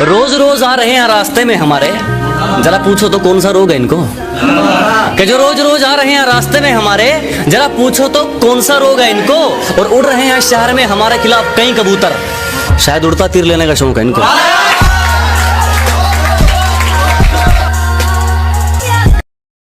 रोज रोज आ रहे हैं रास्ते में हमारे, जरा पूछो तो कौन सा रोग है इनको। कि जो रोज रोज आ रहे हैं रास्ते में हमारे, जरा पूछो तो कौन सा रोग है इनको। और उड़ रहे हैं शहर में हमारे खिलाफ कई कबूतर, शायद उड़ता तीर लेने का शौक है इनको।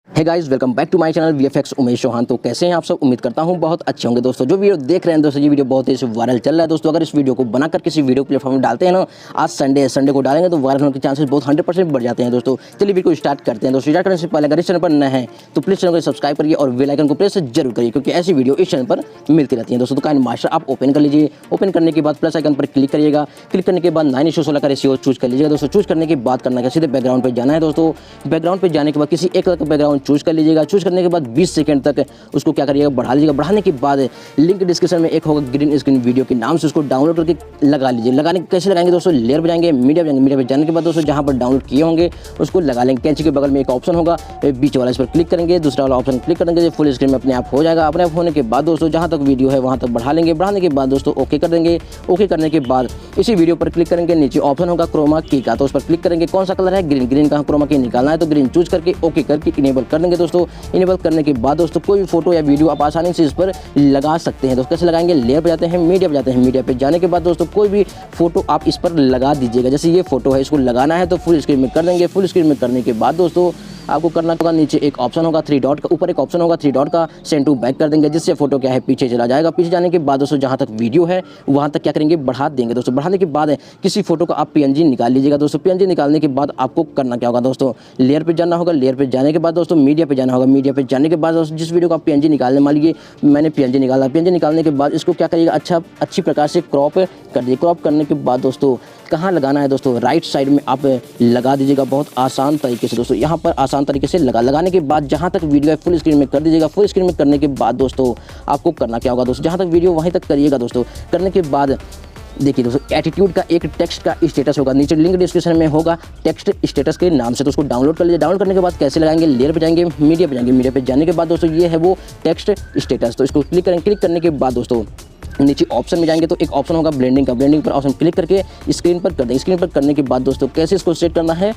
Hey guys, welcome back to my channel VFX Umesh Chauhan. तो कैसे हैं आप सब? उम्मीद करता हूं बहुत अच्छे होंगे दोस्तों। जो वीडियो देख रहे हैं दोस्तों, ये वीडियो बहुत ही वायरल चल रहा है दोस्तों। अगर इस वीडियो को बनाकर किसी वीडियो प्लेटफॉर्म में डालते हैं ना, आज संडे को डालेंगे तो वायरल होने के चांसेस बहुत 100% बढ़ जाते हैं दोस्तों। चलिए वीडियो को स्टार्ट करते हैं दोस्तों। स्टार्ट करने से पहले अगर इस चैनल पर नए हैं तो प्लीज चैनल को सब्सक्राइब करिए और बेल आइकन को प्रेस जरूर करिए, क्योंकि ऐसी वीडियो इस चैनल पर मिलती रहती है दोस्तों। तो काइनमास्टर आप ओपन कर लीजिए। ओपन करने के बाद प्लस आइकन पर क्लिक करिएगा। क्लिक करने के बाद 9:16 का रेशियो चूज कर लीजिएगा दोस्तों। चूज करने के बाद करना है सीधे बैकग्राउंड पर जाना है दोस्तों। बैकग्राउंड पर जाने के बाद किसी एक कलर का बैकग्राउंड चूज कर लीजिएगा। चूज करने के बाद 20 सेकंड तक उसको क्या करिएगा, बढ़ा लीजिएगा। बढ़ाने के बाद लिंक डिस्क्रिप्शन में एक होगा ग्रीन स्क्रीन वीडियो के नाम से, उसको डाउनलोड करके लगा लीजिए। लगाने कैसे लगाएंगे दोस्तों? लेयर पे जाएंगे, मीडिया पे जाएंगे। मीडिया पे जाने के बाद दोस्तों जहां पर डाउनलोड किए होंगे उसको लगा लेंगे। कैंची के बगल में एक ऑप्शन होगा बीच वाला, इस पर क्लिक करेंगे। दूसरा वाला ऑप्शन क्लिक करेंगे, फुल स्क्रीन में अपने आप हो जाएगा। अपने आप होने के बाद दोस्तों जहां तक वीडियो है वहां तक बढ़ा लेंगे। बढ़ाने के बाद दोस्तों ओके कर देंगे। ओके करने के बाद इसी वीडियो पर क्लिक करेंगे। नीचे ऑप्शन होगा क्रोमा की का, तो उस पर क्लिक करेंगे। कौन सा कलर है? ग्रीन। ग्रीन का क्रोमा की निकालना है तो ग्रीन चूज करके ओके करके इनेबल कर देंगे दोस्तों। इनेबल करने के बाद दोस्तों कोई भी फोटो या वीडियो आप आसानी से इस पर लगा सकते हैं दोस्तों। कैसे लगाएंगे? लेयर पे जाते हैं, मीडिया पे जाते हैं। मीडिया पे जाने के बाद दोस्तों कोई भी फोटो आप इस पर लगा दीजिएगा। जैसे ये फोटो है, इसको लगाना है तो फुल स्क्रीन में कर देंगे। फुल स्क्रीन में करने के बाद दोस्तों आपको करना होगा, नीचे एक ऑप्शन होगा 3 डॉट का, ऊपर एक ऑप्शन होगा 3 डॉट का, सेंड टू बैक कर देंगे, जिससे फोटो क्या है पीछे चला जाएगा। पीछे जाने के बाद दोस्तों जहां तक वीडियो है वहां तक क्या करेंगे, बढ़ा देंगे दोस्तों। बढ़ाने के बाद किसी फोटो का आप पीएनजी निकाल लीजिएगा दोस्तों। पीएनजी निकालने के बाद आपको करना क्या होगा दोस्तों, लेयर पे जाना होगा। लेयर पे जाने के बाद दोस्तों मीडिया पे जाना होगा। मीडिया पे जाने के बाद दोस्तों जिस वीडियो का आप पीएनजी निकालने, मान लीजिए मैंने पीएनजी निकाला। पीएनजी निकालने के बाद इसको क्या करिएगा, अच्छी प्रकार से क्रॉप कर दीजिए। क्रॉप करने के बाद दोस्तों कहाँ लगाना है दोस्तों, राइट साइड में आप लगा दीजिएगा बहुत आसान तरीके से दोस्तों। यहाँ पर आसान तरीके से लगाने के बाद जहाँ तक वीडियो है फुल स्क्रीन में कर दीजिएगा। फुल स्क्रीन में करने के बाद दोस्तों आपको करना क्या होगा दोस्तों, जहाँ तक वीडियो वहीं तक करिएगा दोस्तों। करने के बाद देखिए दोस्तों एटीट्यूड का एक टेक्स्ट का स्टेटस होगा, नीचे लिंक डिस्क्रिप्शन में होगा टेक्स्ट स्टेटस के नाम से, तो उसको डाउनलोड कर लीजिए। डाउनलोड करने के बाद कैसे लगाएंगे, लेयर पे जाएंगे, मीडिया पे जाएंगे। मीडिया पे जाने के बाद दोस्तों ये है वो टेक्स्ट स्टेटस, तो इसको क्लिक करेंगे। क्लिक करने के बाद दोस्तों नीचे ऑप्शन में जाएंगे तो एक ऑप्शन होगा ब्लेंडिंग का। ब्लेंडिंग पर ऑप्शन क्लिक करके स्क्रीन पर कर देंगे। स्क्रीन पर करने के बाद दोस्तों कैसे इसको सेट करना है,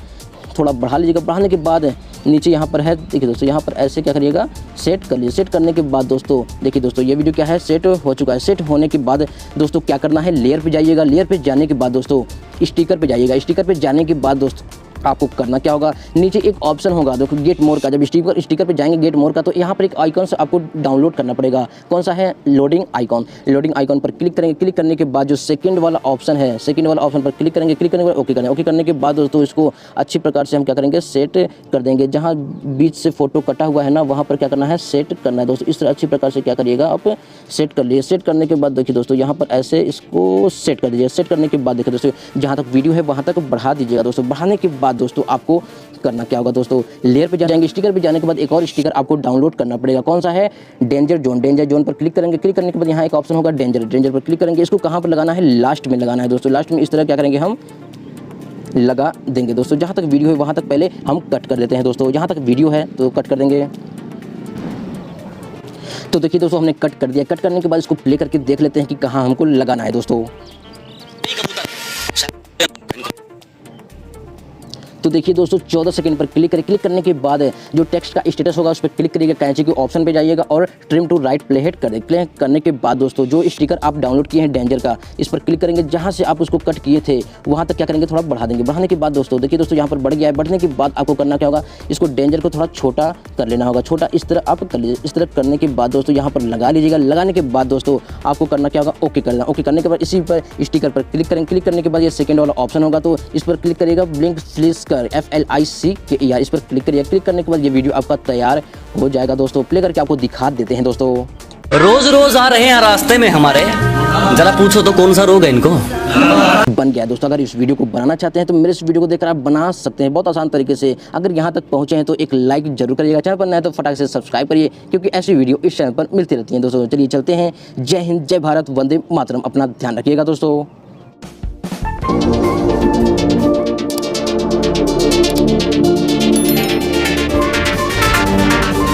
थोड़ा बढ़ा लीजिएगा। बढ़ाने के बाद नीचे यहाँ पर है, देखिए दोस्तों यहाँ पर ऐसे क्या करिएगा, सेट कर लीजिए। सेट करने के बाद दोस्तों देखिए दोस्तों ये वीडियो क्या है, सेट हो चुका है। सेट होने के बाद दोस्तों क्या करना है, लेयर पे जाइएगा। लेयर पे जाने के बाद दोस्तों स्टिकर पे जाइएगा। स्टिकर पे जाने के बाद दोस्तों आपको करना क्या होगा, नीचे एक ऑप्शन होगा देखो गेट मोर का। जब स्टिकर पे जाएंगे गेट मोर का, तो यहाँ पर एक आइकॉन से आपको डाउनलोड करना पड़ेगा। कौन सा है? Loading icon. लोडिंग आइकॉन पर क्लिक करेंगे। क्लिक करने के बाद जो सेकंड वाला ऑप्शन है, सेकंड वाला ऑप्शन पर क्लिक करेंगे। क्लिक करने के बाद ओके करेंगे। ओके करने के बाद दोस्तों इसको अच्छी प्रकार से हम क्या करेंगे, सेट कर देंगे। जहाँ बीच से फोटो कटा हुआ है ना, वहाँ पर क्या करना है, सेट करना है दोस्तों। इस तरह अच्छी प्रकार से क्या करिएगा, आप सेट कर लीजिए। सेट करने के बाद देखिए दोस्तों यहाँ पर ऐसे इसको सेट कर दीजिए। सेट करने के बाद देखिए दोस्तों जहाँ तक वीडियो है वहाँ तक बढ़ा दीजिएगा दोस्तों। बढ़ाने के बाद दोस्तों आपको करना क्या होगा दोस्तों, लेयर पे जाएंगे। स्टिकर पे जाने के बाद एक और स्टिकर आपको डाउनलोड करना पड़ेगा। कौन सा है? Danger zone. डेंजर जोन पर क्लिक करेंगे। क्लिक करने के बाद यहाँ एक ऑप्शन होगा डेंजर। डेंजर पर क्लिक करेंगे। इसको कहाँ पर लगाना है, लास्ट में लगाना है दोस्तों। लास्ट में इस तरह क्या करेंगे, हम लगा देंगे दोस्तों। जहाँ तक वीडियो है वहाँ तक पहले हम कट कर देते हैं दोस्तों। जहाँ तक वीडियो है तो कट कर देंगे। तो देखिए दोस्तों हमने कट कर दिया। कट करने के बाद इसको प्ले करके देख लेते हैं कि कहाँ हमको लगाना है दोस्तों। तो देखिए दोस्तों 14 सेकंड पर क्लिक करें। क्लिक करने के बाद जो टेक्स्ट का स्टेटस होगा उस पर क्लिक करिएगा। कैंची के ऑप्शन पे जाइएगा और trim to right play head कर दें। प्ले करने के बाद दोस्तों जो स्टिकर आप डाउनलोड किए हैं डेंजर का, इस पर क्लिक करेंगे। जहां से आप उसको कट किए थे वहां तक क्या करेंगे, थोड़ा बढ़ा देंगे। बढ़ाने के बाद दोस्तों देखिए दोस्तों यहाँ पर बढ़ गया है। बढ़ने के बाद आपको करना क्या होगा, इसको डेंजर को थोड़ा छोटा कर लेना होगा। छोटा इस तरह आप कर लीजिए। इस तरह करने के बाद दोस्तों यहाँ पर लगा लीजिएगा। लगाने के बाद दोस्तों आपको करना क्या होगा, ओके करना। ओके करने के बाद इसी पर स्टिकर पर क्लिक करेंगे। क्लिक करने के बाद ये सेकंड वाला ऑप्शन होगा तो इस पर क्लिक करिएगा। ब्लिंक फ्लिकर FLICKER, इस पर क्लिक करिए। क्लिक करने के बाद ये वीडियो आपका तैयार हो जाएगा दोस्तों। प्ले करके आपको दिखा देते हैं दोस्तों। रोज रोज आ रहे हैं रास्ते में हमारे, जरा पूछो तो कौन सा रोग है इनको। बन गया दोस्तों। अगर इस वीडियो को बनाना चाहते हैं तो मेरे इस वीडियो को देखकर आप बना सकते हैं बहुत आसान तरीके से। अगर यहाँ तक पहुँचे हैं तो एक लाइक जरूर करिएगा। चैनल पर नया तो फटाक से सब्सक्राइब करिए, क्योंकि ऐसी वीडियो इस चैनल पर मिलती रहती हैं दोस्तों। चलिए चलते हैं। जय हिंद, जय भारत, वंदे मातरम। अपना ध्यान रखिएगा दोस्तों।